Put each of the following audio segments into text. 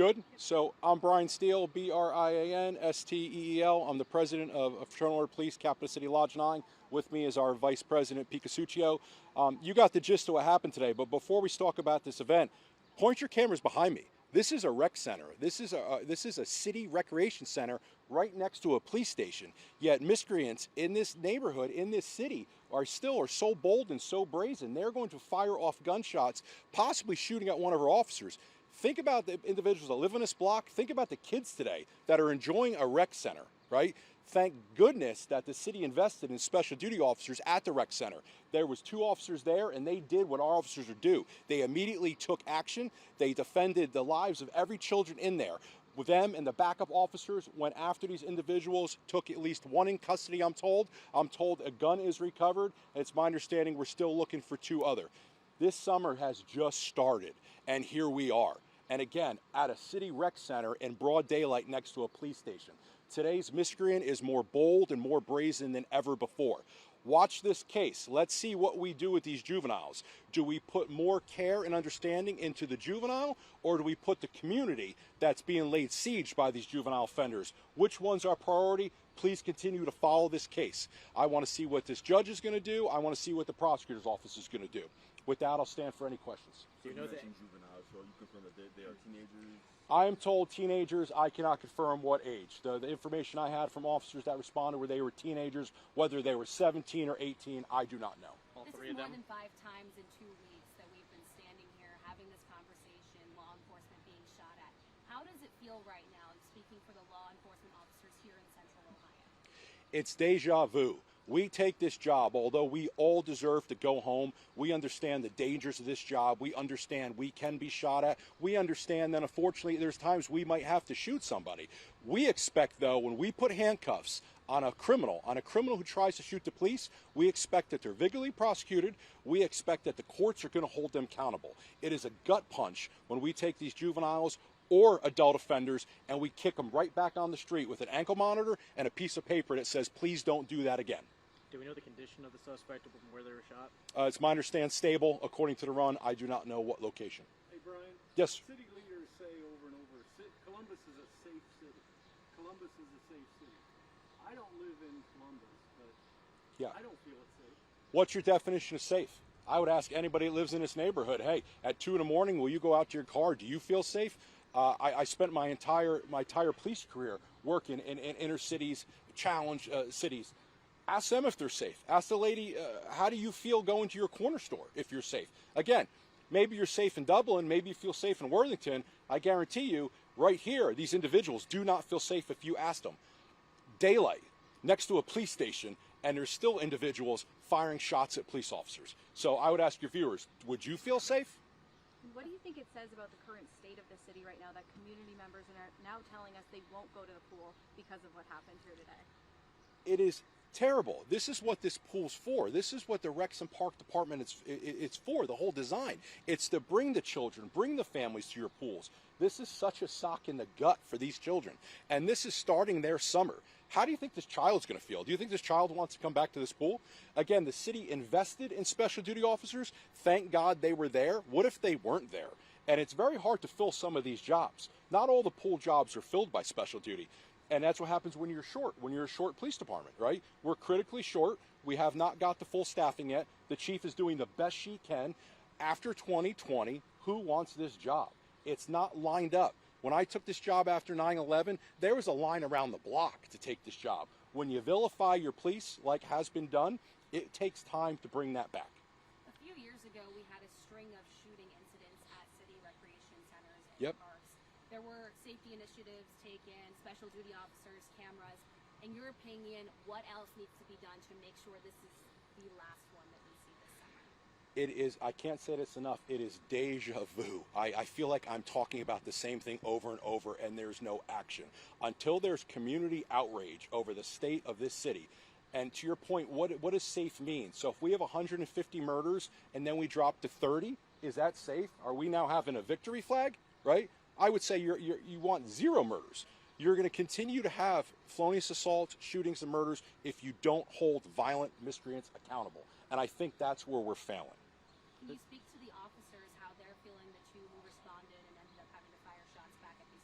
Good. So I'm Brian Steele, BRIAN STEEL. I'm the president of Fraternal Order Police, Capital City Lodge 9. With me is our vice president, Pete Casuccio. You got the gist of what happened today, but before we talk about this event, point your cameras behind me. This is a rec center. This is a city recreation center right next to a police station. Yet miscreants in this neighborhood, in this city, are so bold and so brazen. They're going to fire off gunshots, possibly shooting at one of our officers. Think about the individuals that live in this block. Think about the kids today that are enjoying a rec center, right? Thank goodness that the city invested in special duty officers at the rec center. There was 2 officers there, and they did what our officers are do. They immediately took action. They defended the lives of every children in there. With them and the backup officers went after these individuals, took at least 1 in custody, I'm told. I'm told a gun is recovered, and it's my understanding we're still looking for 2 other. This summer has just started, and here we are. And again, at a city rec center in broad daylight next to a police station. Today's miscreant is more bold and more brazen than ever before. Watch this case. Let's see what we do with these juveniles. Do we put more care and understanding into the juvenile, or do we put the community that's being laid siege by these juvenile offenders? Which one's our priority? Please continue to follow this case. I want to see what this judge is going to do. I want to see what the prosecutor's office is going to do. With that, I'll stand for any questions. So you mentioned juveniles, so you confirm that they are teenagers? I am told teenagers. I cannot confirm what age. The information I had from officers that responded were they were teenagers. Whether they were 17 or 18, I do not know. All this is more than 5 times in 2 weeks that we've been standing here having this conversation, law enforcement being shot at. How does it feel right now, speaking for the law enforcement officers here in Central Ohio? It's deja vu. We take this job, although we all deserve to go home. We understand the dangers of this job. We understand we can be shot at. We understand that, unfortunately, there's times we might have to shoot somebody. We expect, though, when we put handcuffs on a criminal who tries to shoot the police, we expect that they're vigorously prosecuted. We expect that the courts are going to hold them accountable. It is a gut punch when we take these juveniles or adult offenders and we kick them right back on the street with an ankle monitor and a piece of paper that says, please don't do that again. Do we know the condition of the suspect from where they were shot? It's my understanding stable. According to the run, I do not know what location. Hey, Brian. Yes. City leaders say over and over, Columbus is a safe city. Columbus is a safe city. I don't live in Columbus, but yeah. I don't feel it's safe. What's your definition of safe? I would ask anybody that lives in this neighborhood, hey, at 2 in the morning, will you go out to your car? Do you feel safe? I spent my entire police career working in inner cities, challenge cities. Ask them if they're safe. Ask the lady, how do you feel going to your corner store if you're safe? Again, maybe you're safe in Dublin, maybe you feel safe in Worthington. I guarantee you, right here, these individuals do not feel safe if you ask them. Daylight, next to a police station, and there's still individuals firing shots at police officers. So I would ask your viewers, would you feel safe? What do you think it says about the current state of the city right now that community members are now telling us they won't go to the pool because of what happened here today? It is terrible. This is what this pool's for. This is what the Recs and Park Department it's for, the whole design. It's to bring the children, bring the families to your pools. This is such a sock in the gut for these children. And this is starting their summer. How do you think this child's going to feel? Do you think this child wants to come back to this pool? Again, the city invested in special duty officers. Thank God they were there. What if they weren't there? And it's very hard to fill some of these jobs. Not all the pool jobs are filled by special duty. And that's what happens when you're short, a short police department, right? We're critically short. We have not got the full staffing yet. The chief is doing the best she can. After 2020, who wants this job? It's not lined up. When I took this job after 9/11, there was a line around the block to take this job. When you vilify your police, like has been done, it takes time to bring that back. A few years ago, we had a string of shooting incidents at city recreation centers and parks. There were safety initiatives taken, special duty officers, cameras. In your opinion, what else needs to be done to make sure this is the last one that we see this summer? It is, I can't say this enough, it is deja vu. I feel like I'm talking about the same thing over and over and there's no action. Until there's community outrage over the state of this city, and to your point, what does safe mean? So if we have 150 murders and then we drop to 30, is that safe? Are we now having a victory flag, right? I would say you want 0 murders. You're going to continue to have felonious assaults, shootings, and murders if you don't hold violent miscreants accountable. And I think that's where we're failing. Can you speak to the officers, how they're feeling, the 2 who responded and ended up having to fire shots back at these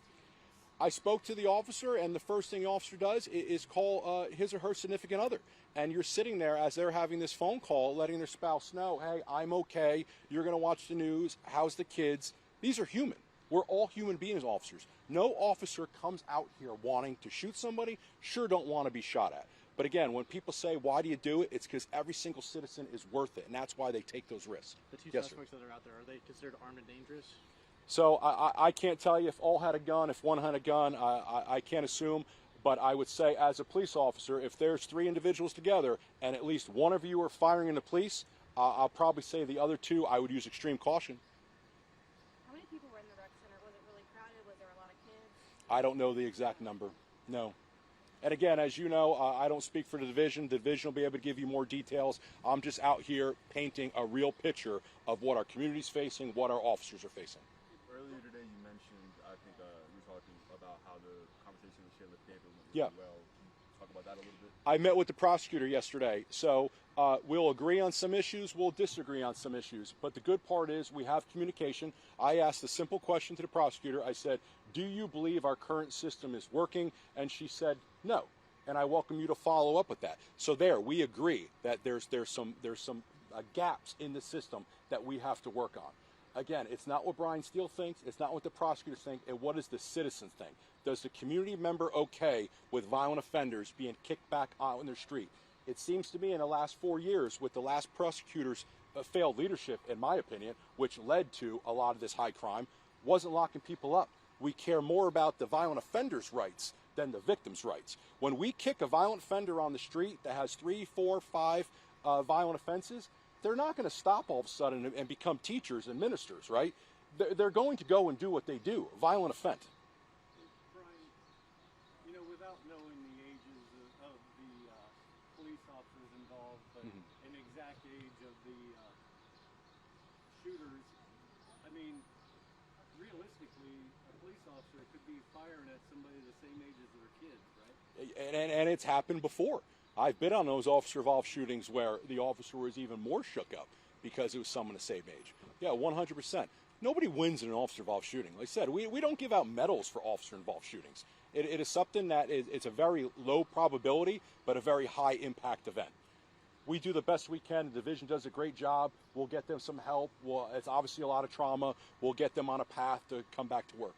I spoke to the officer, and the first thing the officer does is call his or her significant other. And you're sitting there as they're having this phone call, letting their spouse know, hey, I'm okay. You're going to watch the news. How's the kids? These are human. We're all human beings, officers. No officer comes out here wanting to shoot somebody, sure don't want to be shot at. But again, when people say, why do you do it? It's because every single citizen is worth it, and that's why they take those risks. The two Yes, suspects that are out there, are they considered armed and dangerous? So I can't tell you if all had a gun, if one had a gun. I can't assume. But I would say as a police officer, if there's 3 individuals together and at least one of you are firing into police, I'll probably say the other 2, I would use extreme caution. How many people were in the rec center? Was it really crowded? Was there a lot of kids? I don't know the exact number. No. And again, as you know, I don't speak for the division. The division will be able to give you more details. I'm just out here painting a real picture of what our community's facing, what our officers are facing. Earlier today, you mentioned, I think you were talking about how the conversation with Shayla David went really Yeah. well. Can you talk about that a little bit? I met with the prosecutor yesterday, so we'll agree on some issues, we'll disagree on some issues. But the good part is we have communication. I asked a simple question to the prosecutor. I said, do you believe our current system is working? And she said, no. And I welcome you to follow up with that. So there, we agree that there's some gaps in the system that we have to work on. Again, it's not what Brian Steele thinks, it's not what the prosecutors think, and what does the citizen think? Does the community member okay with violent offenders being kicked back out in their street? It seems to me in the last 4 years, with the last prosecutor's failed leadership, in my opinion, which led to a lot of this high crime, wasn't locking people up. We care more about the violent offender's rights than the victim's rights. When we kick a violent offender on the street that has 3, 4, 5 violent offenses, they're not going to stop all of a sudden and become teachers and ministers, right? They're going to go and do what they do, violent offend. Brian, without knowing the ages of the police officers involved, but an exact age of the shooters, I mean, realistically, a police officer could be firing at somebody the same age as their kids, right? And it's happened before. I've been on those officer-involved shootings where the officer was even more shook up because it was someone the same age. Yeah, 100%. Nobody wins in an officer-involved shooting. Like I said, we don't give out medals for officer-involved shootings. It is something that it's a very low probability, but a very high impact event. We do the best we can. The division does a great job. We'll get them some help. It's obviously a lot of trauma. We'll get them on a path to come back to work.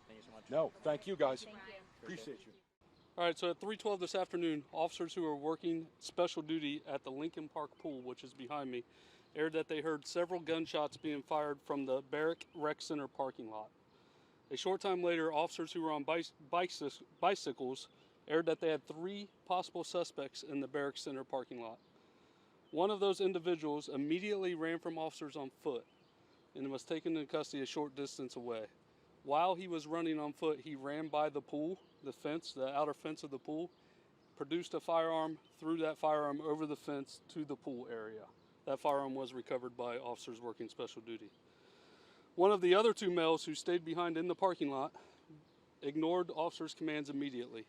Thank you so much. No, thank you guys. Thank you. Appreciate you. All right, so at 3:12 this afternoon, officers who are working special duty at the Lincoln Park pool, which is behind me, aired that they heard several gunshots being fired from the Barrack Rec Center parking lot. A short time later, officers who were on bicycles aired that they had 3 possible suspects in the Barrack Center parking lot. One of those individuals immediately ran from officers on foot and was taken into custody a short distance away. While he was running on foot, he ran by the pool, the fence, the outer fence of the pool, produced a firearm, threw that firearm over the fence to the pool area. That firearm was recovered by officers working special duty. One of the other 2 males who stayed behind in the parking lot ignored officers' commands immediately.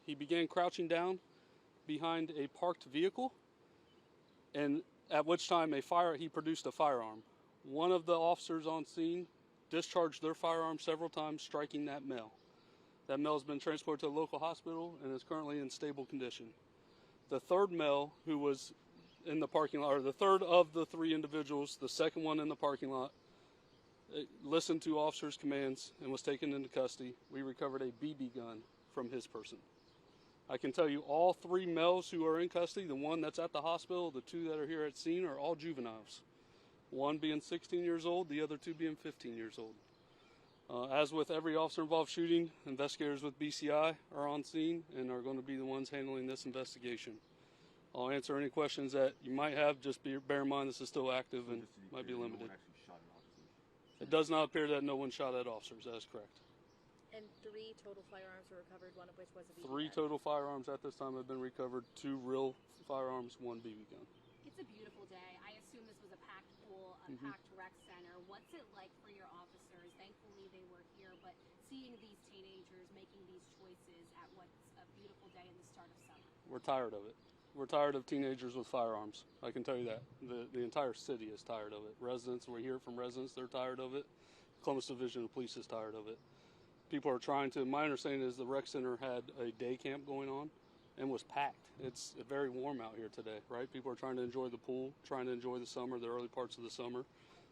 He began crouching down behind a parked vehicle, and at which time he produced a firearm. One of the officers on scene discharged their firearm several times, striking that male. That male has been transported to a local hospital and is currently in stable condition. The third male who was in the parking lot, or the third of the 3 individuals, the second one in the parking lot, listened to officers' commands and was taken into custody. We recovered a BB gun from his person. I can tell you all 3 males who are in custody, the one that's at the hospital, the 2 that are here at scene, are all juveniles. One being 16 years old, the other 2 being 15 years old. As with every officer-involved shooting, investigators with BCI are on scene and are going to be the ones handling this investigation. I'll answer any questions that you might have. Just bear in mind this is still active and might be limited. No one actually shot an officer. It does not appear that no one shot at officers. That is correct. And 3 total firearms were recovered, one of which was a BB gun. 3 total firearms at this time have been recovered. 2 real firearms, 1 BB gun. It's a beautiful day. I assume this was a packed pool, a packed rec center. What's it like for your officers? Thankfully they were here, but seeing these teenagers making these choices at what's a beautiful day in the start of summer. We're tired of it. We're tired of teenagers with firearms. I can tell you that. The entire city is tired of it. Residents, we hear from residents, they're tired of it. Columbus Division of Police is tired of it. People are trying to, my understanding is the rec center had a day camp going on and was packed. It's very warm out here today, right? People are trying to enjoy the pool, trying to enjoy the summer, the early parts of the summer.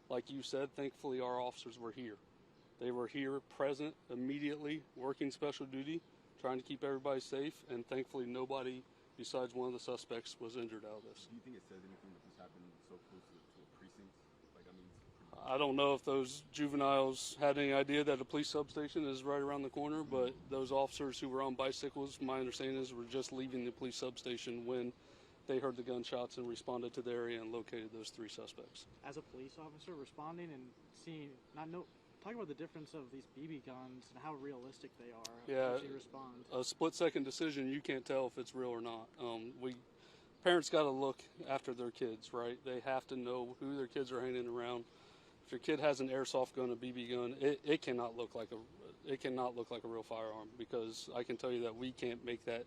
Like you said, thankfully our officers were here. They were here, present, immediately, working special duty, trying to keep everybody safe, and thankfully nobody besides one of the suspects was injured out of this. Do you think it says anything that this happened so close to a precinct? Like, I mean, I don't know if those juveniles had any idea that a police substation is right around the corner, but those officers who were on bicycles, my understanding is, were just leaving the police substation when they heard the gunshots and responded to the area and located those 3 suspects. As a police officer, responding and seeing, talk about the difference of these BB guns and how realistic they are. Yeah, As you respond. A split-second decision, you can't tell if it's real or not. Parents got to look after their kids, right? They have to know who their kids are hanging around. If your kid has an airsoft gun, a BB gun, it cannot look like a real firearm, because I can tell you that we can't make that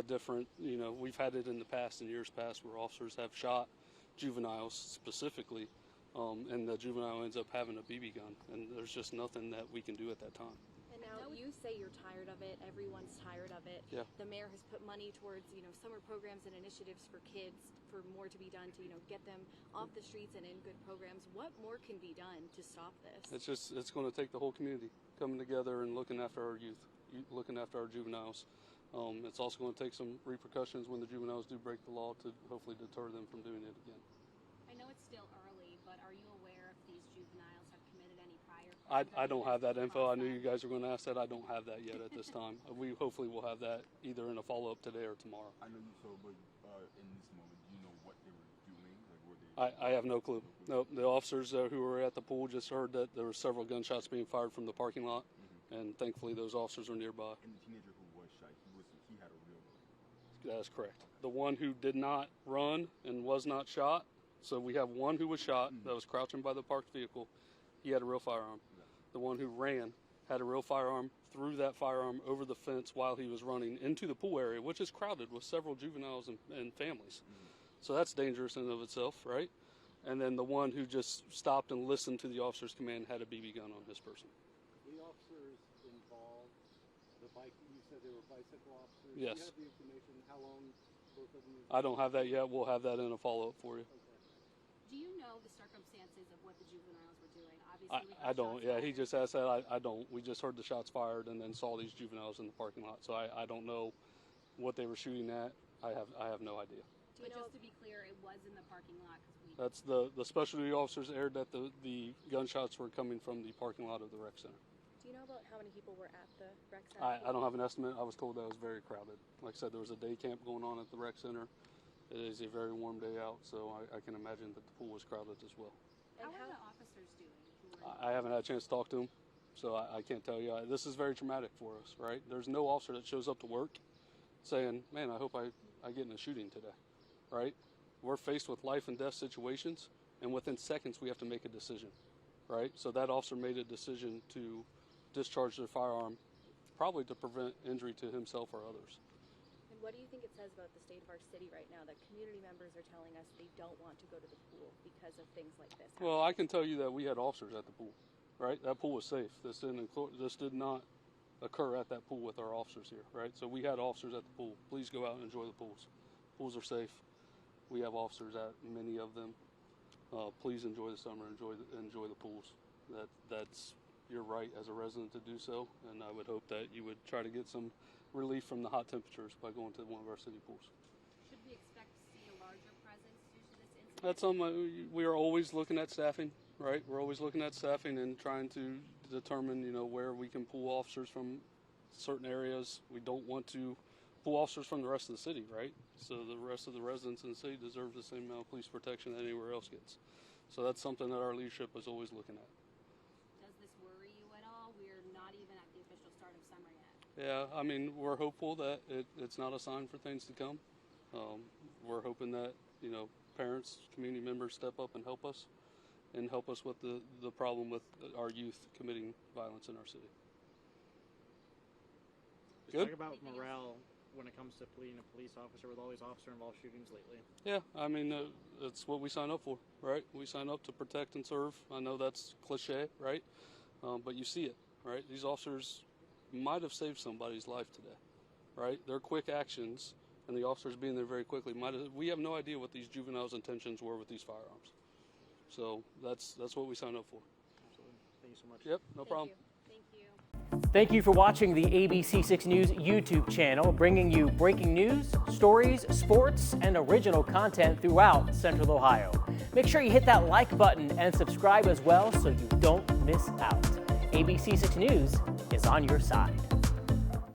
different. You know, we've had it in the past, in years past, where officers have shot juveniles specifically, and the juvenile ends up having a BB gun, and there's just nothing that we can do at that time. And now you say you're tired of it. Everyone's tired of it. Yeah. The mayor has put money towards, summer programs and initiatives for kids, for more to be done to, get them off the streets and in good programs. What more can be done to stop this? It's going to take the whole community coming together and looking after our youth, looking after our juveniles. It's also going to take some repercussions when the juveniles do break the law to hopefully deter them from doing it again. I know it's still early, but are you aware if these juveniles have committed any prior crimes? I don't have that info. I knew you guys were going to ask that. I don't have that yet at this time. We hopefully will have that either in a follow-up today or tomorrow. I know you so, but in this moment, do you know what they were doing? Like, were they? I have no clue. Nope. The officers who were at the pool just heard that there were several gunshots being fired from the parking lot, and thankfully those officers were nearby. And the teenager who was shot, he had a real gun. That is correct. The one who did not run and was not shot, so we have one who was shot that was crouching by the parked vehicle. He had a real firearm. The one who ran had a real firearm, threw that firearm over the fence while he was running into the pool area, which is crowded with several juveniles and families. So that's dangerous in and of itself, right? And then the one who just stopped and listened to the officer's command had a BB gun on his person. The officers involved, you said they were bicycle officers. Yes. Do you have the information, how long both of them? I don't have that yet. We'll have that in a follow-up for you. Do you know the circumstances of what the juveniles were doing? Obviously, I don't. Yeah, he just asked that. I don't. We just heard the shots fired and then saw these juveniles in the parking lot. So I don't know what they were shooting at. I have no idea. But just to be clear, it was in the parking lot because we. That's the special duty officers aired that the gunshots were coming from the parking lot of the rec center. Do you know about how many people were at the rec center? I don't have an estimate. I was told that it was very crowded. Like I said, there was a day camp going on at the rec center. It is a very warm day out, so I can imagine that the pool was crowded as well. How are the officers doing? I haven't had a chance to talk to them, so I can't tell you. This is very traumatic for us, right? There's no officer that shows up to work saying, man, I hope I get in a shooting today, right? We're faced with life and death situations, and within seconds we have to make a decision, right? So that officer made a decision to discharge their firearm, probably to prevent injury to himself or others. And what do you think it says about the state of our city right now that community members are telling us they don't want to go to the pool because of things like this? Well, I can tell you that we had officers at the pool, right? That pool was safe. This did not occur at that pool with our officers here, right? So we had officers at the pool. Please go out and enjoy the pools. Pools are safe. We have officers at many of them. Please enjoy the summer. Enjoy the pools. That's your right as a resident to do so, and I would hope that you would try to get some relief from the hot temperatures by going to one of our city pools. Should we expect to see a larger presence due to this incident? That's something we are always looking at staffing, right? We're always looking at staffing and trying to determine, where we can pull officers from certain areas. We don't want to pull officers from the rest of the city, right? So the rest of the residents in the city deserve the same amount of police protection that anywhere else gets. So that's something that our leadership is always looking at. Does this worry you at all? We're not even at the official start of summer yet. Yeah, I mean, we're hopeful that it's not a sign for things to come. We're hoping that, parents, community members step up and help us with the problem with our youth committing violence in our city. Good. Talk about morale when it comes to being a police officer with all these officer-involved shootings lately. Yeah, I mean, it's what we sign up for, right? We sign up to protect and serve. I know that's cliche, right? but you see it, right? These officers might have saved somebody's life today, right? Their quick actions and the officers being there very quickly we have no idea what these juveniles' intentions were with these firearms. So that's what we signed up for. Absolutely. Thank you so much. Yep, no problem. Thank you. Thank you for watching the ABC6 News YouTube channel, bringing you breaking news, stories, sports, and original content throughout Central Ohio. Make sure you hit that like button and subscribe as well so you don't miss out. ABC6 News is on your side.